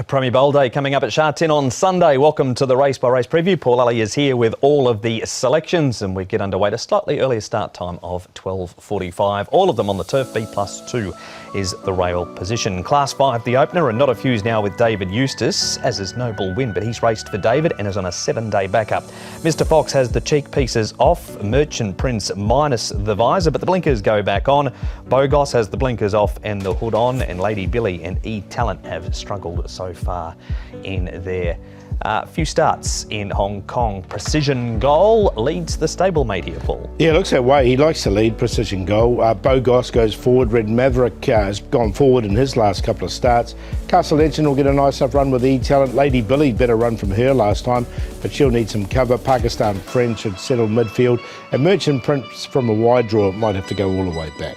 Premier Bowl Day coming up at Sha Tin on Sunday. Welcome to the Race by Race preview. Paul Lally is here with all of the selections, and we get underway at a slightly earlier start time of 12:45. All of them on the turf. B+2 is the rail position. Class 5 the opener, and not a few's now with David Eustace, as is Noble Win, but he's raced for David and is on a 7-day backup. Mr Fox has the cheek pieces off, Merchant Prince minus the visor, but the blinkers go back on. Bogos has the blinkers off and the hood on, and Lady Billy and E-Talent have struggled so far in their few starts in Hong Kong. Precision Goal leads the stablemate here, Paul. Yeah, looks that way. He likes to lead Precision Goal. Bogos goes forward. Red Maverick has gone forward in his last couple of starts. Castle Legend will get a nice enough run with E-Talent. Lady Billy, better run from her last time, but she'll need some cover. Pakistan Friend should settle midfield. And Merchant Prince from a wide draw might have to go all the way back.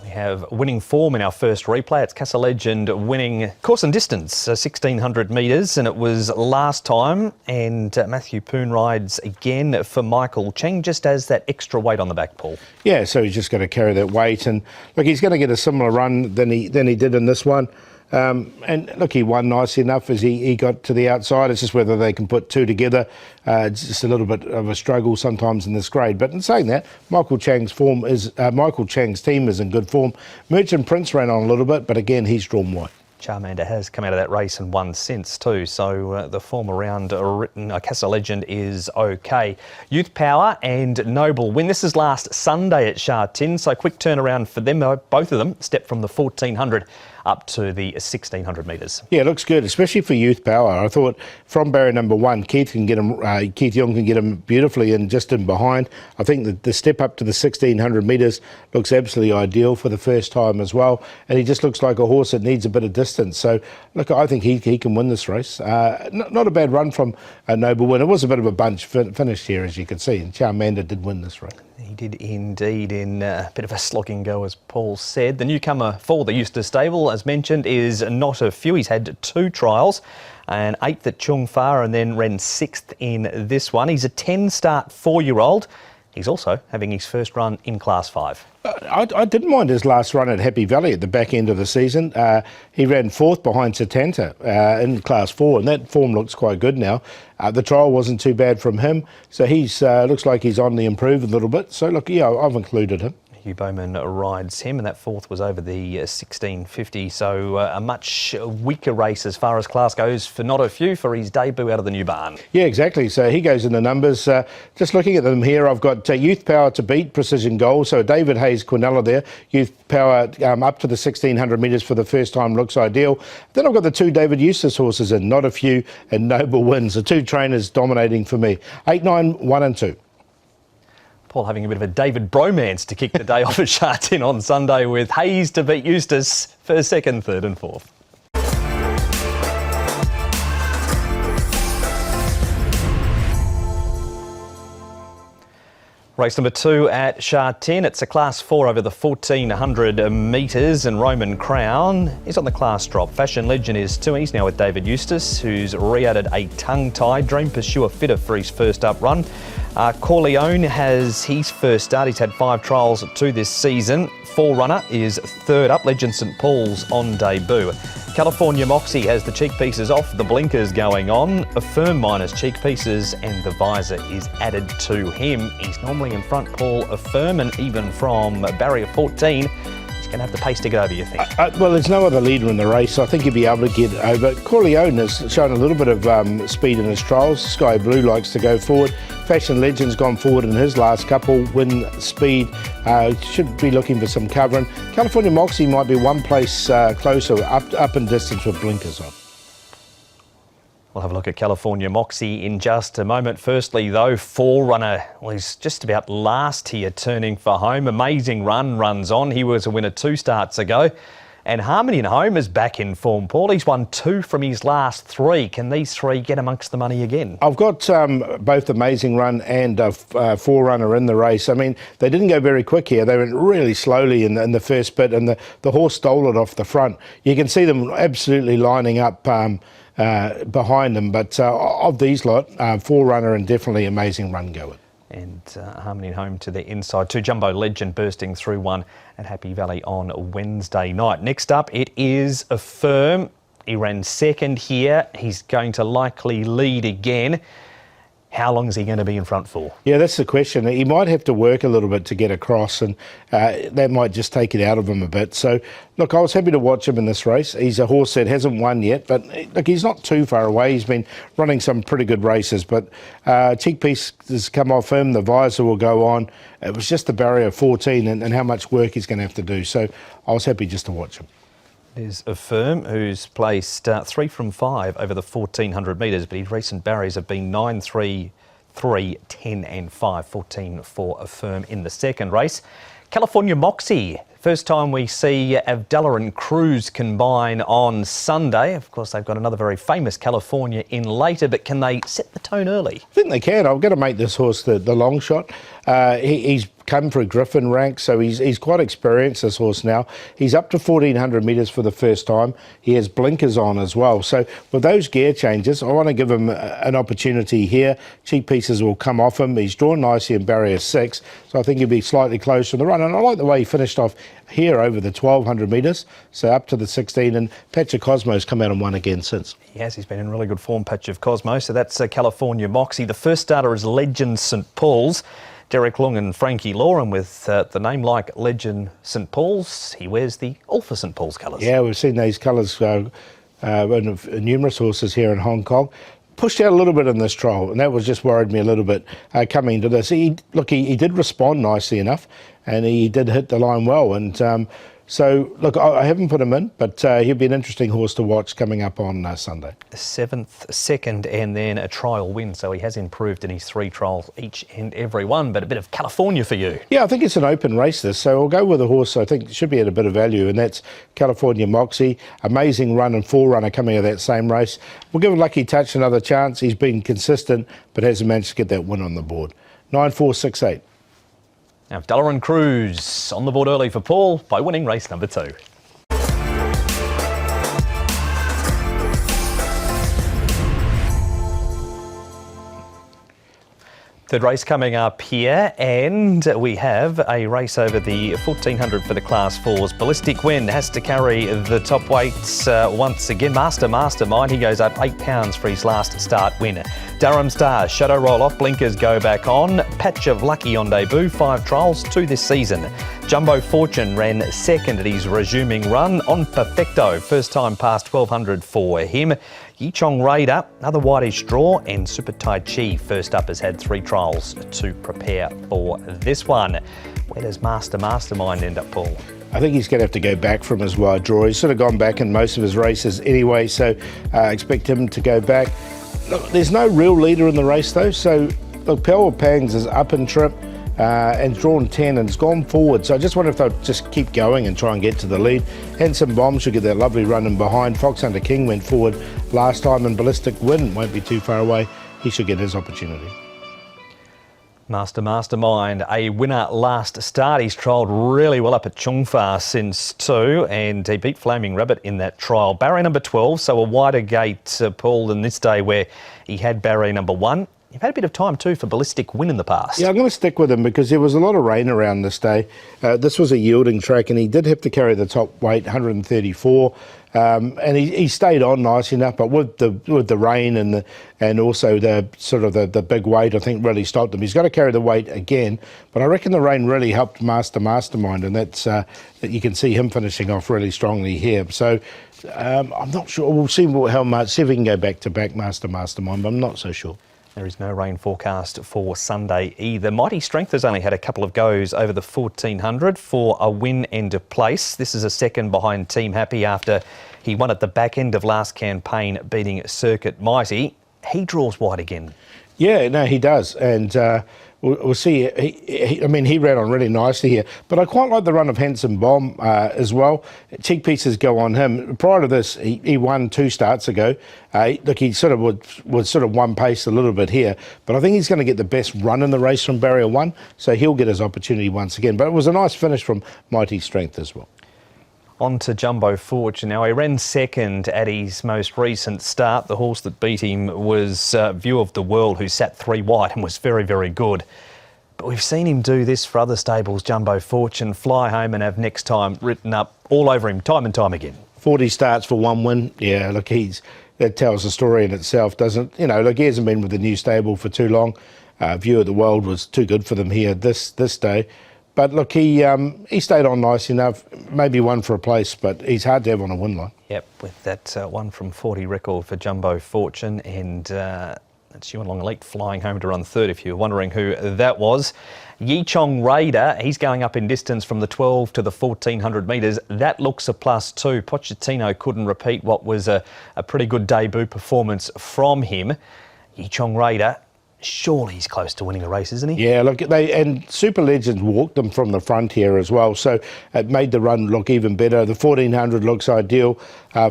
Have winning form in our first replay. It's Castle Legend winning course and distance, 1,600 metres, and it was last time. And Matthew Poon rides again for Michael Cheng, just as that extra weight on the back, Paul. Yeah, so he's just got to carry that weight, and look, he's going to get a similar run than he did in this one. And look, he won nicely enough as he got to the outside. It's just whether they can put two together. It's just a little bit of a struggle sometimes in this grade. But in saying that, Michael Chang's team is in good form. Merchant Prince ran on a little bit, but again, he's drawn wide. Charmander has come out of that race and won since too, so the form around Castle Legend is okay. Youth Power and Noble Win. This is last Sunday at Sha Tin, so quick turnaround for them. Both of them stepped from the 1,400 up to the 1,600 metres. Yeah, it looks good, especially for Youth Power. I thought from barrier number one, Keith Young can get him beautifully and just in behind. I think that the step up to the 1,600 metres looks absolutely ideal for the first time as well, and he just looks like a horse that needs a bit of distance. So, look, I think he can win this race. Not a bad run from Noble Win. It was a bit of a bunch finish here, as you can see, and Charmander did win this race. He did indeed, in a bit of a slogging go, as Paul said. The newcomer for the Eustace stable, as mentioned, is Not a Few. He's had 2 trials, and 8th at Chung Fa, and then ran 6th in this one. He's a 10-start 4-year-old. He's also having his first run in Class 5. I didn't mind his last run at Happy Valley at the back end of the season. He ran 4th behind Satanta in Class 4, and that form looks quite good now. The trial wasn't too bad from him, so he's looks like he's on the improve a little bit. So, look, yeah, I've included him. Hugh Bowman rides him, and that 4th was over the 1650, so a much weaker race as far as class goes for Not a Few for his debut out of the new barn. Yeah, exactly. So he goes in the numbers. Just looking at them here, I've got Youth Power to beat Precision Goal. So David Hayes Quinella there. Youth Power up to the 1,600 metres for the first time looks ideal. Then I've got the 2 David Eustace horses in, Not a Few and Noble Wins. The 2 trainers dominating for me. 8, 9, 1 and 2. Paul having a bit of a David bromance to kick the day off at Sha Tin on Sunday, with Hayes to beat Eustace for 2nd, 3rd and 4th. Race number 2 at Sha Tin. It's a Class 4 over the 1,400 metres, and Roman Crown is on the class drop. Fashion Legend is 2. He's now with David Eustace, who's re-added a tongue-tie. Dream Pursuer fitter for his first up run. Corleone has his first start. He's had 5 trials at 2 this season. Forerunner is 3rd up. Legend St Paul's on debut. California Moxie has the cheek pieces off, the blinkers going on. Affirm minus cheek pieces, and the visor is added to him. He's normally in front, Paul. Affirm, and even from barrier 14, he's going to have the pace to get over, you think? Well, there's no other leader in the race, so I think he'll be able to get over. Corleone has shown a little bit of speed in his trials. Sky Blue likes to go forward. Fashion Legend's gone forward in his last couple. Win speed, should be looking for some covering. California Moxie might be one place closer, up in distance with blinkers on. We'll have a look at California Moxie in just a moment. Firstly, though, Forerunner, well, he's just about last here, turning for home. Amazing run, runs on. He was a winner 2 starts ago. And Harmony and Home is back in form, Paul. He's won 2 from his last 3. Can these 3 get amongst the money again? I've got both Amazing Run and Forerunner in the race. I mean, they didn't go very quick here. They went really slowly in the first bit, and the horse stole it off the front. You can see them absolutely lining up behind them. But of these lot, Forerunner and definitely Amazing Run go it. And Harmony home to their inside 2. Jumbo Legend bursting through 1 at Happy Valley on Wednesday night. Next up, it is Affirm. He ran second here. He's going to likely lead again. How long is he going to be in front for? Yeah, that's the question. He might have to work a little bit to get across, and that might just take it out of him a bit. So, look, I was happy to watch him in this race. He's a horse that hasn't won yet, but look, he's not too far away. He's been running some pretty good races, but cheek piece has come off him. The visor will go on. It was just the barrier of 14 and how much work he's going to have to do. So I was happy just to watch him. There's Affirm, who's placed 3 from 5 over the 1,400 metres, but his recent barriers have been 9, 3, 3, 10 and 5. 14 for Affirm in the second race. California Moxie. First time we see Avdallah and Cruz combine on Sunday. Of course, they've got another very famous California in later, but can they set the tone early? I think they can. I've got to make this horse the long shot. He's come through Griffin rank, so he's quite experienced, this horse now. He's up to 1,400 metres for the first time. He has blinkers on as well. So with those gear changes, I want to give him an opportunity here. Cheek pieces will come off him. He's drawn nicely in barrier 6, so I think he'll be slightly closer to the run. And I like the way he finished off here over the 1,200 metres, so up to the 16. And Patch of Cosmo's come out and won again since. Yes, he's been in really good form, Patch of Cosmo. So that's California Moxie. The first starter is Legend St Paul's. Derek Long and Frankie Law, and with the name like Legend St Paul's, he wears the Alpha St Paul's colours. Yeah, we've seen these colours in numerous horses here in Hong Kong. Pushed out a little bit in this trial, and that was just worried me a little bit coming into this. He did respond nicely enough, and he did hit the line well. And so, look, I haven't put him in, but he'll be an interesting horse to watch coming up on Sunday. 7th, 2nd, and then a trial win. So he has improved in his 3 trials, each and every one. But a bit of California for you. Yeah, I think it's an open race, this. So I'll go with a horse I think should be at a bit of value, and that's California Moxie. Amazing run and forerunner coming out of that same race. We'll give Lucky Touch another chance. He's been consistent, but hasn't managed to get that win on the board. 9, 4, 6, 8. Now, Avdallah and Cruz on the board early for Paul by winning race number 2. Third race coming up here, and we have a race over the 1,400 for the Class 4s. Ballistic Wind has to carry the top weights once again. Mastermind, he goes up £8 for his last start win. Durham Stars, Shadow Roll Off, blinkers go back on. Patch of Lucky on debut, 5 trials, 2 this season. Jumbo Fortune ran second at his resuming run on Perfecto. First time past 1,200 for him. Yichong Raider, another whitish draw, and Super Tai Chi first up has had 3 trials to prepare for this one. Where does Mastermind end up, Paul? I think he's going to have to go back from his wide draw. He's sort of gone back in most of his races anyway, so expect him to go back. Look, there's no real leader in the race though, so look, Power Pangs is up in trip and drawn 10 and it's gone forward, so I just wonder if they'll just keep going and try and get to the lead. Handsome Bomb should get that lovely run in behind. Fox Hunter King went forward last time, and Ballistic Wind won't be too far away. He should get his opportunity. Mastermind, a winner last start. He's trialled really well up at Chung Fa since 2, and he beat Flaming Rabbit in that trial. Barrier number 12, so a wider gate, Paul, than this day where he had barrier number 1. You've had a bit of time too for Ballistic Win in the past. Yeah, I'm going to stick with him because there was a lot of rain around this day. This was a yielding track, and he did have to carry the top weight, 134. And he stayed on nice enough, but with the rain and also the big weight, I think really stopped him. He's got to carry the weight again, but I reckon the rain really helped Mastermind, and that's that you can see him finishing off really strongly here. So I'm not sure. We'll see how much. See if we can go back to back Mastermind, but I'm not so sure. There is no rain forecast for Sunday either. Mighty Strength has only had a couple of goes over the 1,400 for a win and a place. This is a second behind Team Happy after he won at the back end of last campaign, beating Circuit Mighty. He draws wide again. Yeah, no, he does. And we'll see. He ran on really nicely here. But I quite like the run of Handsome Bomb as well. Cheek pieces go on him. Prior to this, he won 2 starts ago. Look, he sort of was sort of one pace a little bit here. But I think he's going to get the best run in the race from barrier 1. So he'll get his opportunity once again. But it was a nice finish from Mighty Strength as well. On to Jumbo Fortune. Now, he ran second at his most recent start. The horse that beat him was View of the World, who sat 3 wide and was very, very good. But we've seen him do this for other stables, Jumbo Fortune, fly home and have next time written up all over him time and time again. 40 starts for 1 win. Yeah, look, that tells a story in itself, doesn't it? You know, look, he hasn't been with the new stable for too long. View of the World was too good for them here this day. But look, he stayed on nice enough, maybe one for a place, but he's hard to have on a win line. Yep, with that 1 from 40 record for Jumbo Fortune, and that's Yuan Long Elite flying home to run third, if you're wondering who that was. Yichong Raider, he's going up in distance from the 12 to the 1400 metres. That looks a +2. Pochettino couldn't repeat what was a pretty good debut performance from him. Yichong Raider, surely he's close to winning a race, isn't he? Yeah, look, and Super Legends walked them from the front here as well, so it made the run look even better. The 1400 looks ideal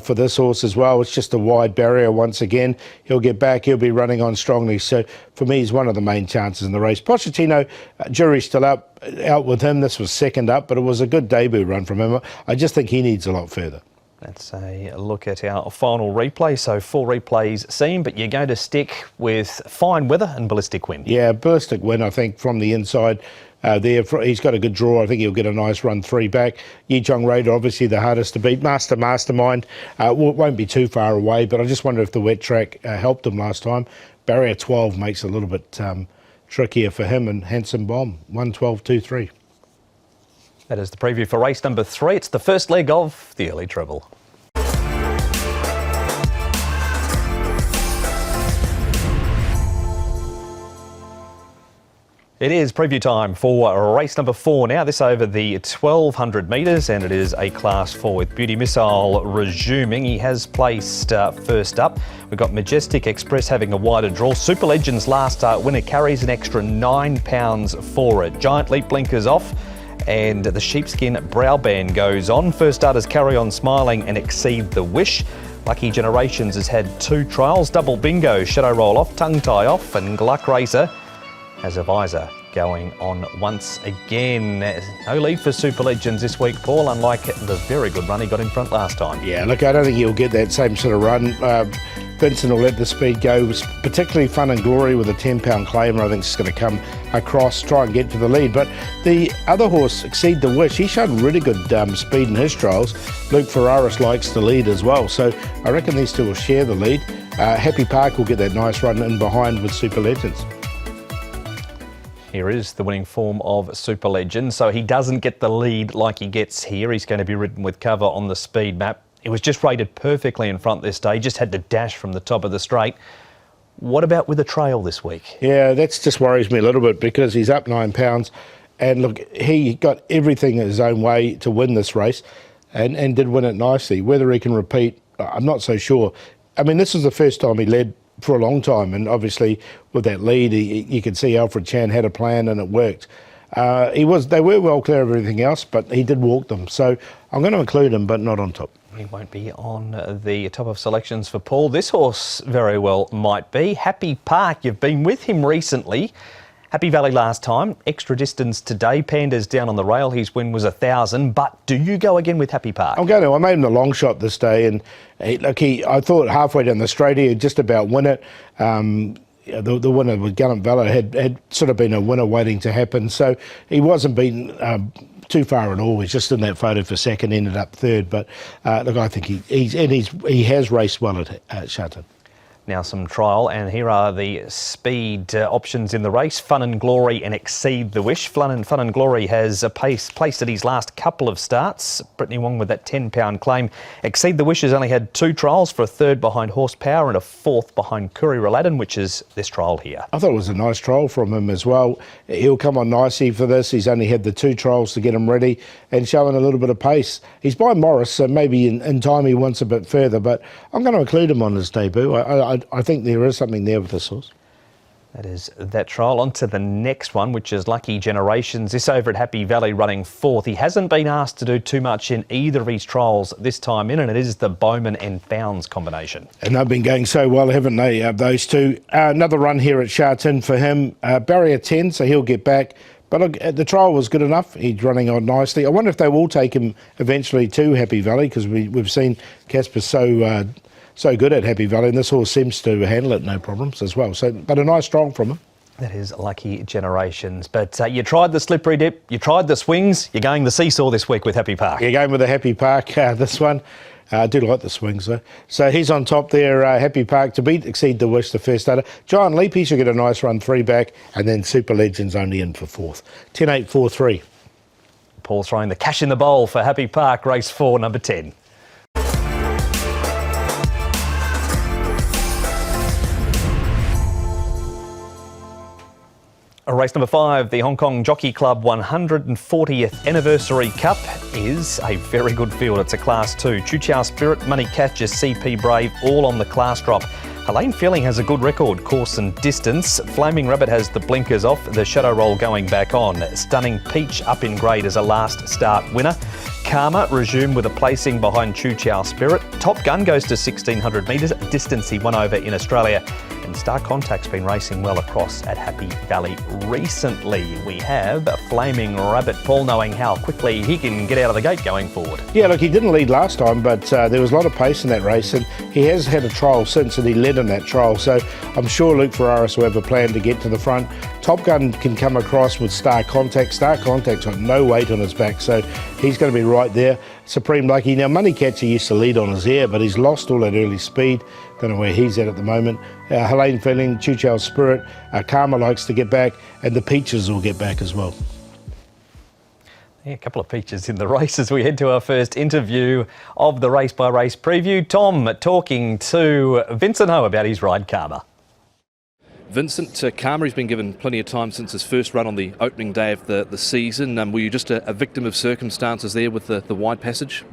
for this horse as well. It's just a wide barrier once again. He'll get back, he'll be running on strongly, so for me he's one of the main chances in the race. Pochettino, jury's still out with him. This was second up, but it was a good debut run from him. I just think he needs a lot further. Let's a look at our final replay. So 4 replays seen, but you're going to stick with fine weather and ballistic wind. Yeah, ballistic wind, I think, from the inside there. He's got a good draw. I think he'll get a nice run 3 back. Yichong Raider, obviously the hardest to beat. Mastermind won't be too far away, but I just wonder if the wet track helped him last time. Barrier 12 makes it a little bit trickier for him, and Handsome Bomb, 1:12.23. That is the preview for race number 3. It's the first leg of the early treble. It is preview time for race number 4 now. This over the 1200 metres, and it is a Class 4 with Beauty Missile resuming. He has placed first up. We've got Majestic Express having a wider draw. Super Legends last winner carries an extra £9 for it. Giant Leap blinkers off, and the sheepskin brow band goes on. First starters Carry On Smiling and Exceed the Wish. Lucky Generations has had 2 trials. Double Bingo, Shadow Roll Off, Tongue Tie Off, and Gluck Racer has a visor going on once again. No lead for Super Legends this week, Paul, unlike the very good run he got in front last time. Yeah, look, I don't think he'll get that same sort of run. Vincent will let the speed go. It was particularly Fun and Glory with a £10 claimer. I think it's going to come across, try and get to the lead. But the other horse, Exceed the Wish, he showed really good speed in his trials. Luke Ferraris likes the lead as well. So I reckon these two will share the lead. Happy Park will get that nice run in behind with Super Legends. Here is the winning form of Super Legends. So he doesn't get the lead like he gets here. He's going to be ridden with cover on the speed map. It was just rated perfectly in front this day. Just had to dash from the top of the straight. What about with the trail this week? Yeah, that just worries me a little bit because he's up £9. And look, he got everything his own way to win this race and did win it nicely. Whether he can repeat, I'm not so sure. I mean, this is the first time he led for a long time, and obviously with that lead, you could see Alfred Chan had a plan and it worked. They were well clear of everything else, but he did walk them. So I'm going to include him, but not on top. He won't be on the top of selections for Paul. This horse very well might be. Happy Park, you've been with him recently. Happy Valley last time, extra distance today. Panda's down on the rail. His win was 1,000. But do you go again with Happy Park? I'm going to. I made him the long shot this day, and I thought halfway down the straight he'd just about win it. The winner with Gallant Valor had sort of been a winner waiting to happen, so he wasn't beaten too far at all. He's just in that photo for second, ended up third. But look, I think he has raced well at Sha Tin. Now some trial, and here are the speed options in the race. Fun and Glory and Exceed the Wish. Fun and Glory has placed at his last couple of starts. Brittany Wong with that £10 claim. Exceed the Wish has only had 2 trials, for a third behind Horsepower and a fourth behind Curry Aladdin, which is this trial here. I thought it was a nice trial from him as well. He'll come on nicely for this. He's only had the 2 trials to get him ready and showing a little bit of pace. He's by Morris, so maybe in time he wants a bit further, but I'm going to include him on his debut. I think there is something there with this horse. That is that trial. On to the next one, which is Lucky Generations. This over at Happy Valley running fourth. He hasn't been asked to do too much in either of his trials this time in, and it is the Bowman and Bounds combination. And they've been going so well, haven't they, those two? Another run here at Sha Tin for him. Barrier 10, so he'll get back. But look, the trial was good enough. He's running on nicely. I wonder if they will take him eventually to Happy Valley, because we've seen Casper so good at Happy Valley, and this horse seems to handle it no problems as well. So, but a nice strong from him. That is Lucky Generations. But you tried the slippery dip, you tried the swings, you're going the seesaw this week with Happy Park. You're going with the Happy Park, this one. I do like the swings though. So he's on top there, Happy Park to beat Exceed the Wish, the first starter. Giant Leap, he should get a nice run 3 back, and then Super Legends only in for 4th. 10-8-4-3. Paul throwing the cash in the bowl for Happy Park, race 4, number 10. Race number 5, the Hong Kong Jockey Club 140th Anniversary Cup is a very good field. It's a Class 2. Chu Chow Spirit, Money Catcher, CP Brave, all on the class drop. Helene Feeling has a good record, course and distance. Flaming Rabbit has the blinkers off, the Shadow Roll going back on. Stunning Peach up in grade as a last start winner. Karma resumed with a placing behind Chu Chow Spirit. Top Gun goes to 1600 metres, a distance he won over in Australia. And Star Contact's been racing well across at Happy Valley recently. We have a Flaming Rabbit. Paul knowing how quickly he can get out of the gate going forward. Yeah, look, he didn't lead last time, but there was a lot of pace in that race, and he has had a trial since, and he led in that trial. So I'm sure Luke Ferraris will have a plan to get to the front. Top Gun can come across with Star Contact. Star Contact's got no weight on his back, so he's going to be right there. Supreme Lucky. Now, Money Catcher used to lead on his air, but he's lost all that early speed. Don't know where he's at the moment. Helene Feeling, Chu Chow Spirit, Karma likes to get back, and the Peaches will get back as well. Yeah, a couple of peaches in the race as we head to our first interview of the race by race preview. Tom talking to Vincent Ho about his ride Karma. Vincent, Karma has been given plenty of time since his first run on the opening day of the season. Were you just a victim of circumstances there with the wide passage?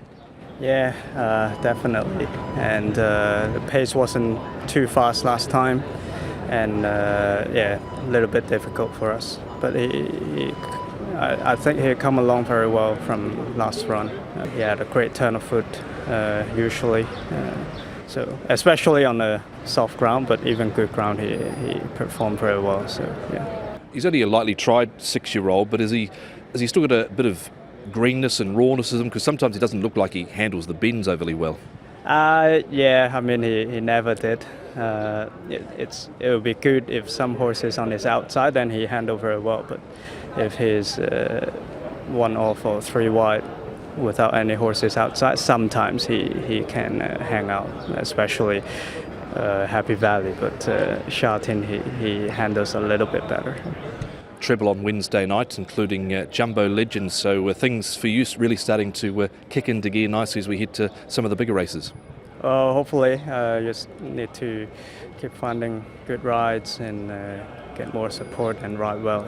Yeah, definitely. And the pace wasn't too fast last time, and yeah, a little bit difficult for us. But I think he come along very well from last run. He had a great turn of foot usually. So especially on the soft ground, but even good ground, he performed very well. So yeah. He's only a lightly tried 6-year-old, but has he still got a bit of greenness and rawness to him? Because sometimes he doesn't look like he handles the bends overly well. Yeah, I mean he never did. It would be good if some horses on his outside, then he handled very well. But if he's 1 off or 3 wide, without any horses outside, sometimes he can hang out, especially Happy Valley, but Sha Tin, he handles a little bit better. Treble on Wednesday night, including Jumbo Legends, so things for you really starting to kick into gear nicely as we head to some of the bigger races. Hopefully, just need to keep finding good rides and get more support and ride well.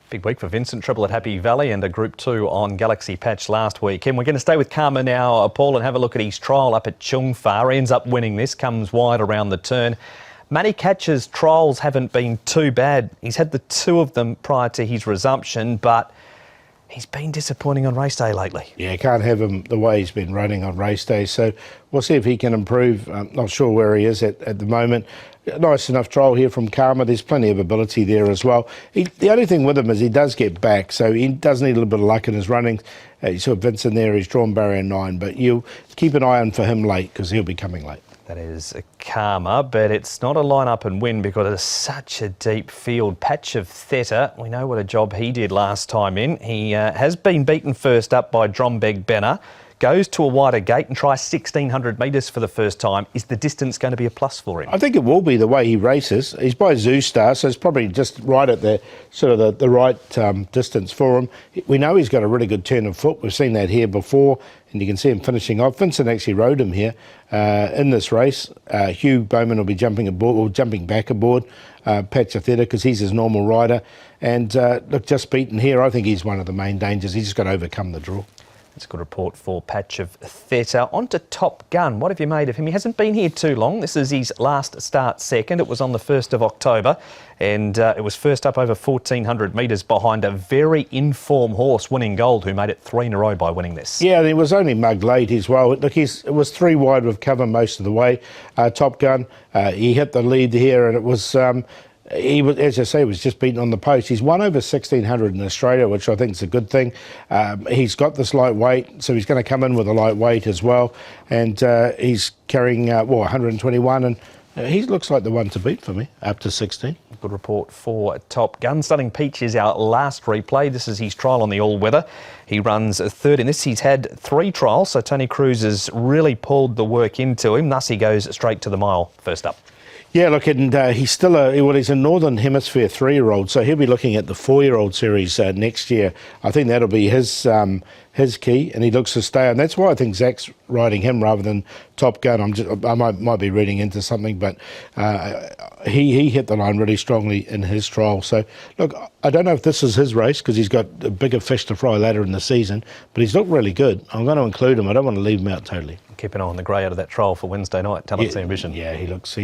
Big week for Vincent, treble at Happy Valley and a Group 2 on Galaxy Patch last week. And we're going to stay with Karma now, Paul, and have a look at his trial up at Chung Fa. He ends up winning this, comes wide around the turn. Money Catcher's trials haven't been too bad. He's had the 2 of them prior to his resumption, but he's been disappointing on race day lately. Yeah, can't have him the way he's been running on race day. So we'll see if he can improve. I'm not sure where he is at the moment. Nice enough trial here from Karma. There's plenty of ability there as well. The only thing with him is he does get back, so he does need a little bit of luck in his running. You saw Vincent there, he's drawn barrier 9, but you keep an eye on for him late because he'll be coming late. That is a Karma, but it's not a line-up and win because it's such a deep field. Patch of Theta, we know what a job he did last time in. He has been beaten first up by Drombeg Benner, goes to a wider gate and tries 1600 metres for the first time. Is the distance going to be a plus for him? I think it will be the way he races. He's by Zoo Star, so it's probably just right at the sort of the right distance for him. We know he's got a really good turn of foot. We've seen that here before, and you can see him finishing off. Vincent actually rode him here in this race. Hugh Bowman will be jumping aboard, or jumping back aboard Patch of Theta because he's his normal rider. And look, just beaten here. I think he's one of the main dangers. He's just got to overcome the draw. It's a good report for Patch of Theta. On to Top Gun. What have you made of him? He hasn't been here too long. This is his last start second. It was on the 1st of October and it was first up over 1400 metres behind a very in-form horse, Winning Gold, who made it 3 in a row by winning this. Yeah, and he was only mugged late as well. Look, it was 3 wide with cover most of the way. Top Gun, he hit the lead here and it was... he was, as I say, was just beaten on the post. He's won over 1600 in Australia, which I think is a good thing. He's got this light weight, so he's going to come in with a light weight as well. And he's carrying, 121 and He looks like the one to beat for me, up to 16. Good report for Top Gun. Stunning Peach is our last replay. This is his trial on the all-weather. He runs a third in this. He's had 3 trials, so Tony Cruz has really pulled the work into him. Thus, he goes straight to the mile first up. Yeah, look, and he's still he's a Northern Hemisphere 3-year-old, so he'll be looking at the 4-year-old series next year. I think that'll be his key, and he looks to stay. And that's why I think Zach's riding him rather than Top Gun. I might be reading into something, but he hit the line really strongly in his trial. So, look, I don't know if this is his race because he's got a bigger fish to fry later in the season, but he's looked really good. I'm going to include him. I don't want to leave him out totally. Keep an eye on the grey out of that trial for Wednesday night. Talent's Ambition. Yeah, he looks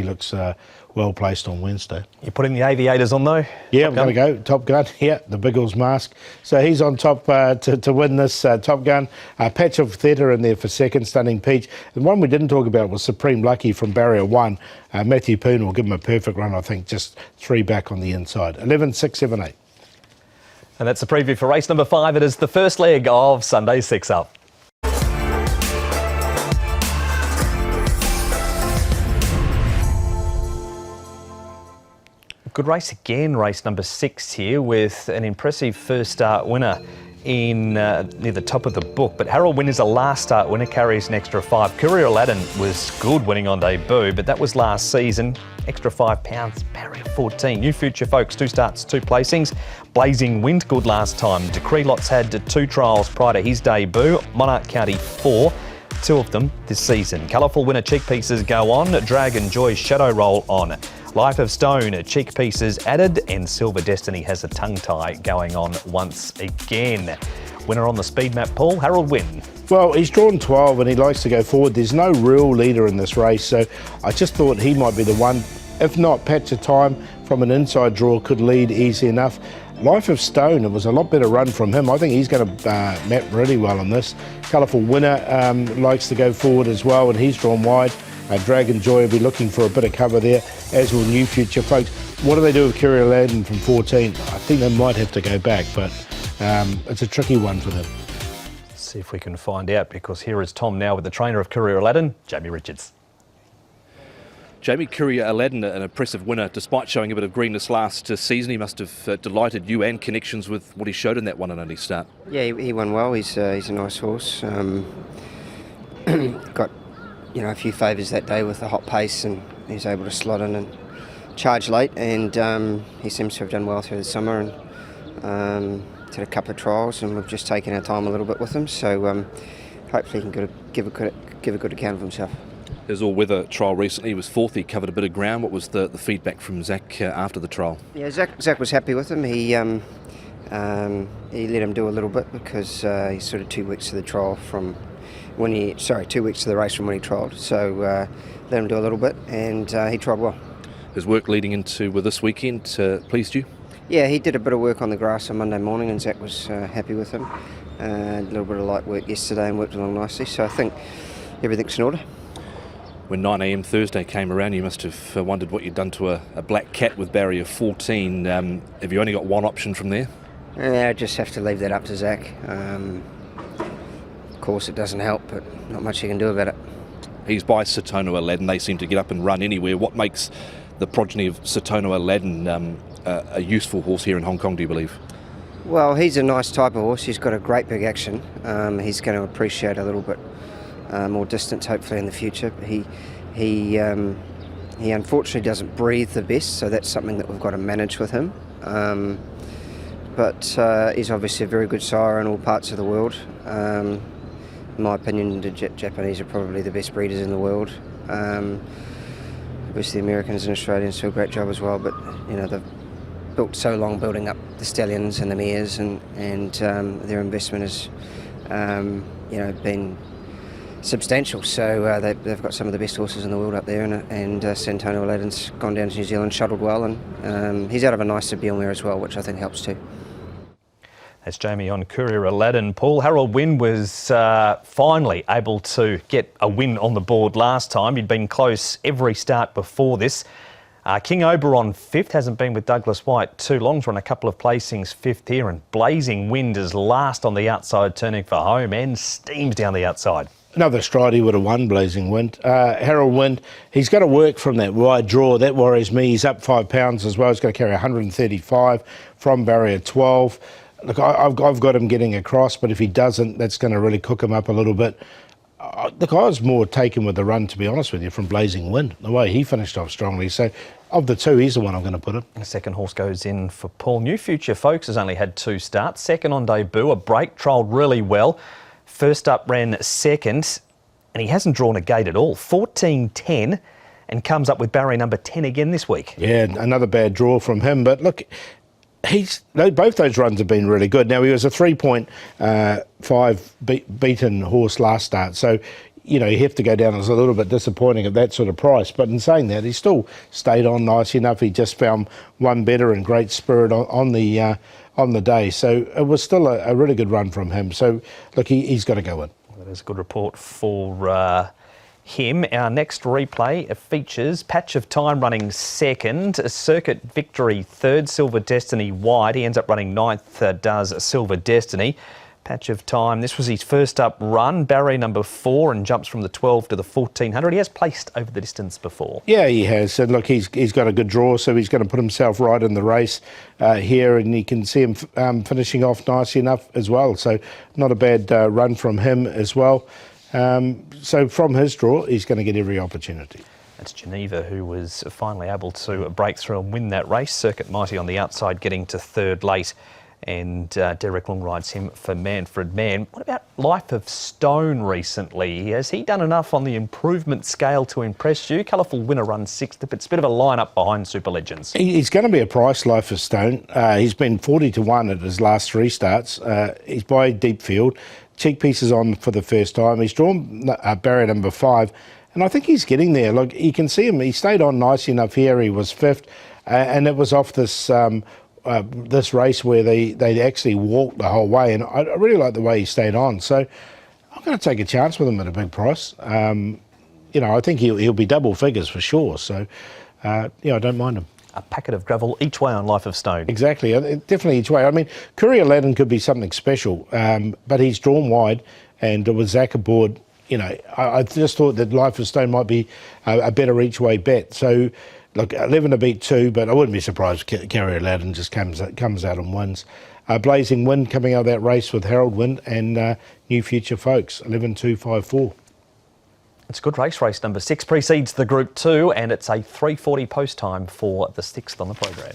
well placed on Wednesday. You putting the aviators on though? Yeah, I'm going to go Top Gun. Yeah, the Biggles mask. So he's on top to win this Top Gun. Patch of Theta in there for second, Stunning Peach. The one we didn't talk about was Supreme Lucky from Barrier 1. Matthew Poon will give him a perfect run, I think, just 3 back on the inside. 11, 6, 7, 8. And that's the preview for race number 5. It is the first leg of Sunday 6 Up. Good race again, race number 6 here with an impressive first start winner in near the top of the book. But Harold Wynn is a last start winner, carries an extra 5. Courier Aladdin was good winning on debut, but that was last season. Extra £5, barrier 14. New Future Folks, 2 starts, 2 placings. Blazing Wind, good last time. Decree Lots had 2 trials prior to his debut. Monarch County 4. 2 of them this season. Colourful winner cheek pieces go on. Dragon Joy's Shadow Roll on. Life of Stone, cheek pieces added, and Silver Destiny has a tongue tie going on once again. Winner on the speed map, Paul, Harold Wynn. Well, he's drawn 12 and he likes to go forward. There's no real leader in this race, so I just thought he might be the one. If not, Patch of Time from an inside draw could lead easy enough. Life of Stone, it was a lot better run from him. I think he's going to map really well on this. Colourful Winner likes to go forward as well, and he's drawn wide. Dragon Joy will be looking for a bit of cover there, as will New Future Folks. What do they do with Courier Aladdin from 14? I think they might have to go back, but it's a tricky one for them. Let's see if we can find out, because here is Tom now with the trainer of Courier Aladdin, Jamie Richards. Jamie, Courier Aladdin, an impressive winner, despite showing a bit of greenness last season. He must have delighted you and connections with what he showed in that one and only start. Yeah, he won well. He's a nice horse. Got a few favours that day with the hot pace, and he's able to slot in and charge late, and he seems to have done well through the summer, and did a couple of trials, and we've just taken our time a little bit with him, so hopefully he can give a good account of himself. His all-weather trial recently, he was 4th, he covered a bit of ground. What was the feedback from Zach after the trial? Yeah, Zach was happy with him. He let him do a little bit, because he's sort of 2 weeks to the trial from 2 weeks to the race from when he trialled. So let him do a little bit, and he trialled well. His work leading into this weekend pleased you? Yeah, he did a bit of work on the grass on Monday morning, and Zach was happy with him. A little bit of light work yesterday and worked along nicely, so I think everything's in order. When 9 a.m. Thursday came around, you must have wondered what you'd done to a black cat with barrier 14. Have you only got one option from there? Yeah, I just have to leave that up to Zach. Of course, it doesn't help, but not much you can do about it. He's by Satono Aladdin. They seem to get up and run anywhere. What makes the progeny of Satono Aladdin a useful horse here in Hong Kong, do you believe? Well, he's a nice type of horse. He's got a great big action. He's going to appreciate a little bit more distance, hopefully, in the future. He unfortunately doesn't breathe the best, so that's something that we've got to manage with him. But he's obviously a very good sire in all parts of the world. In my opinion, the Japanese are probably the best breeders in the world. Obviously, the Americans and Australians do a great job as well, but they've built so long building up the stallions and the mares, and their investment has been substantial. So they've got some of the best horses in the world up there, and Satono Aladdin's gone down to New Zealand, shuttled well, and he's out of a nice Sibyl mare as well, which I think helps too. That's Jamie on Courier Aladdin. Paul, Harold Wynn was finally able to get a win on the board last time. He'd been close every start before this. King Oberon 5th, hasn't been with Douglas White too long. He's run a couple of placings 5th here, and Blazing Wind is last on the outside, turning for home and steams down the outside. Another stride, he would have won, Blazing Wind. Harold Wind, he's got to work from that wide draw. That worries me. He's up 5 pounds as well. He's got to carry 135 from barrier 12. Look, I've got him getting across, but if he doesn't, that's going to really cook him up a little bit. Look, I was more taken with the run, to be honest with you, from Blazing Wind, the way he finished off strongly. So of the two, he's the one I'm going to put him. The second horse goes in for Paul. New Future Folks has only had 2 starts. Second on debut, a break, trialled really well. First up ran second, and he hasn't drawn a gate at all. 14-10, and comes up with barrier number 10 again this week. Yeah, another bad draw from him. But look, both those runs have been really good. Now, he was a 3.5 beaten horse last start, so you have to go down as a little bit disappointing at that sort of price. But in saying that, he still stayed on nice enough. He just found one better and great spirit on the day. So it was still a really good run from him. So look, he's got to go in. That is a good report for him. Our next replay features Patch of Time running second, Circuit Victory third, Silver Destiny wide. He ends up running ninth, does Silver Destiny. Patch of Time, this was his first up run, barrier number 4, and jumps from the 12 to the 1400. He has placed over the distance before. Yeah, he has. And look, he's got a good draw, so he's going to put himself right in the race here, and you can see him finishing off nicely enough as well. So not a bad run from him as well. So from his draw, he's going to get every opportunity. That's Geneva, who was finally able to break through and win that race. Circuit Mighty on the outside, getting to third late. And Derek Long rides him for Manfred Mann. What about Life of Stone recently? Has he done enough on the improvement scale to impress you? Colourful winner runs 6th, but it's a bit of a line-up behind Super Legends. He's going to be a price, Life of Stone. He's been 40-1 at his last 3 starts. He's by deep field. Cheek pieces on for the first time. He's drawn barrier number 5, and I think he's getting there. Look, you can see him. He stayed on nice enough here. He was 5th, and it was off this race where they actually walked the whole way, and I really like the way he stayed on. So I'm going to take a chance with him at a big price. I think he'll be double figures for sure. So I don't mind him. A packet of gravel each way on Life of Stone. Exactly, definitely each way. I mean, Courier Aladdin could be something special, but he's drawn wide, and with Zach aboard, I just thought that Life of Stone might be a better each way bet. So look, 11 to beat 2, but I wouldn't be surprised if Courier Aladdin just comes out and wins. Blazing Wind coming out of that race with Harold Wind and New Future Folks, 11-2-5-4. It's a good race. Race number 6 precedes the Group 2, and it's a 3:40 post time for the 6th on the program.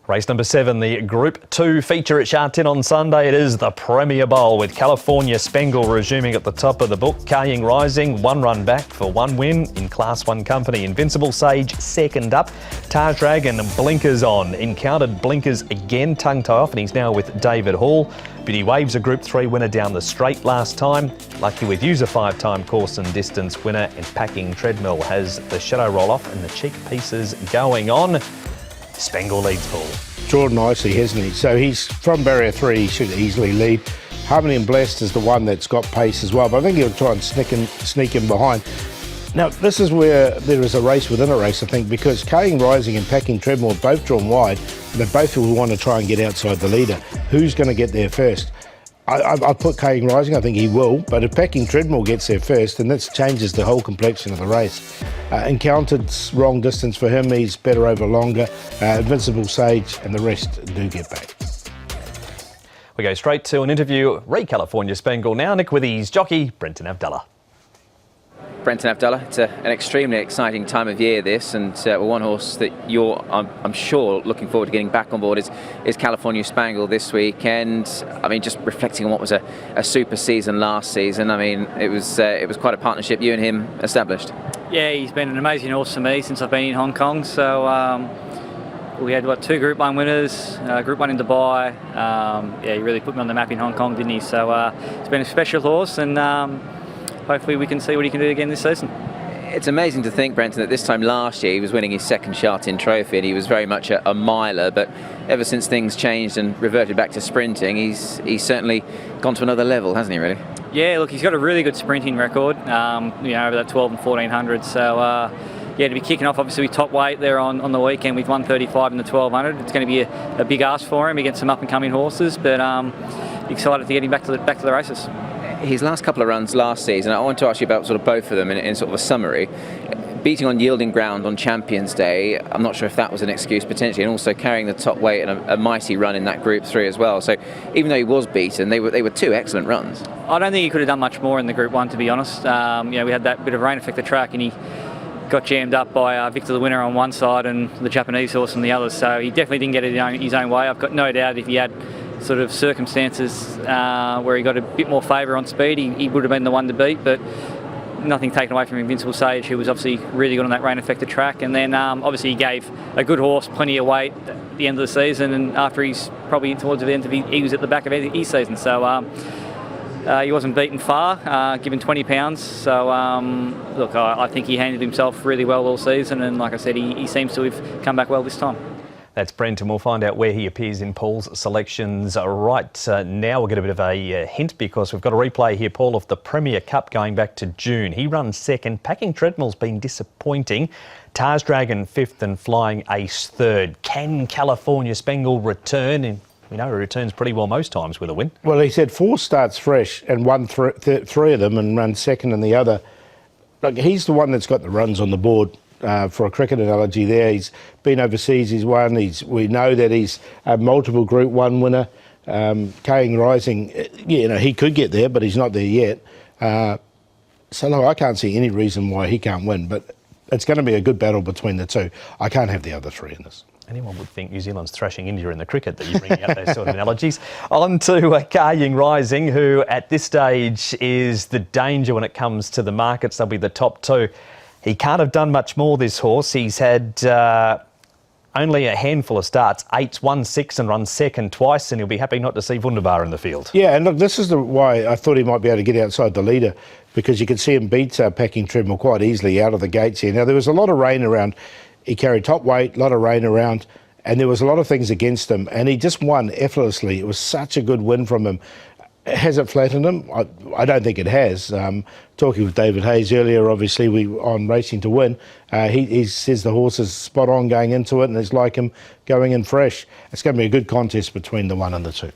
Race number 7, the Group 2 feature at Sha Tin on Sunday. It is the Premier Bowl, with California Spangle resuming at the top of the book. Kaying Rising, 1 run back for 1 win in Class 1 company. Invincible Sage, second up. Taj Dragon, blinkers on. Encountered blinkers again, tongue tie off, and he's now with David Hall. Beauty Waves, a Group 3 winner down the straight last time. Lucky with Use, a 5-time course and distance winner. And Packing Treadmill has the shadow roll off and the cheek pieces going on. Spangle leads Paul. Drawn nicely, hasn't he? So he's from barrier 3, he should easily lead. Harmony and Blessed is the one that's got pace as well, but I think he'll try and sneak in behind. Now, this is where there is a race within a race, I think, because Kaying Rising and Packing Treadmill are both drawn wide, and they both will want to try and get outside the leader. Who's going to get there first? I put Kaying Rising, I think he will, but if Packing Treadmill gets there first, then that changes the whole complexion of the race. Encountered wrong distance for him, he's better over longer. Invincible Sage and the rest do get back. We go straight to an interview, California Spangle now. Nick with his jockey, Brenton Abdallah. Brenton Abdallah, it's an extremely exciting time of year this, and one horse that you're, I'm sure, looking forward to getting back on board is California Spangle this week. And I mean, just reflecting on what was a super season last season, I mean, it was quite a partnership you and him established. Yeah, he's been an amazing horse for me since I've been in Hong Kong. So we had 2 Group 1 winners, Group 1 in Dubai. He really put me on the map in Hong Kong, didn't he? So it's been a special horse, and hopefully we can see what he can do again this season. It's amazing to think, Brenton, that this time last year he was winning his 2nd Sha Tin trophy, and he was very much a miler, but ever since things changed and reverted back to sprinting, he's certainly gone to another level, hasn't he, really? Yeah, look, he's got a really good sprinting record, over that 12 and 1400. So, to be kicking off obviously with top weight there on the weekend with 135 in the 1200, it's going to be a big ask for him against some up-and-coming horses, but excited to get him back to the races. His last couple of runs last season, I want to ask you about sort of both of them in sort of a summary. Beating on yielding ground on Champions Day, I'm not sure if that was an excuse potentially, and also carrying the top weight and a mighty run in that Group 3 as well. So even though he was beaten, they were two excellent runs. I don't think he could have done much more in the Group 1, to be honest. We had that bit of rain affect the track, and he got jammed up by Victor the Winner on one side and the Japanese horse on the other, so he definitely didn't get it his own way. I've got no doubt if he had sort of circumstances where he got a bit more favour on speed, he would have been the one to beat, but nothing taken away from Invincible Sage, who was obviously really good on that rain-affected track. And then obviously he gave a good horse plenty of weight at the end of the season, and after he's probably towards the end of he was at the back of his season. So he wasn't beaten far, given 20 pounds. So look, I think he handled himself really well all season, and like I said, he seems to have come back well this time. That's Brent, and we'll find out where he appears in Paul's selections right now. We'll get a bit of a hint because we've got a replay here, Paul, of the Premier Cup going back to June. He runs second. Packing Treadmill's been disappointing. Tars Dragon fifth and Flying Ace third. Can California Spangle return? And we know he returns pretty well most times with a win. Well, he's had 4 starts fresh and won 3 of them and run second in the other. Look, he's the one that's got the runs on the board. For a cricket analogy there, he's been overseas, he's won, we know that he's a multiple Group 1 winner. Kaying Rising, he could get there, but he's not there yet. So no, I can't see any reason why he can't win, but it's going to be a good battle between the two. I can't have the other 3 in this. Anyone would think New Zealand's thrashing India in the cricket that you bring out those sort of analogies. On to Kaying Rising, who at this stage is the danger when it comes to the markets. They'll be the top 2. He can't have done much more, this horse. He's had only a handful of starts, 8's won 6 and run second twice, and he'll be happy not to see Wunderbar in the field. Yeah, and look, this is why I thought he might be able to get outside the leader, because you could see him beat Packing Treadmill quite easily out of the gates here. Now, there was a lot of rain around. He carried top weight, a lot of rain around, and there was a lot of things against him, and he just won effortlessly. It was such a good win from him. Has it flattened him? I don't think it has. Talking with David Hayes earlier, obviously, on Racing to Win, he says the horse is spot on going into it and it's like him going in fresh. It's going to be a good contest between the 1 and the 2.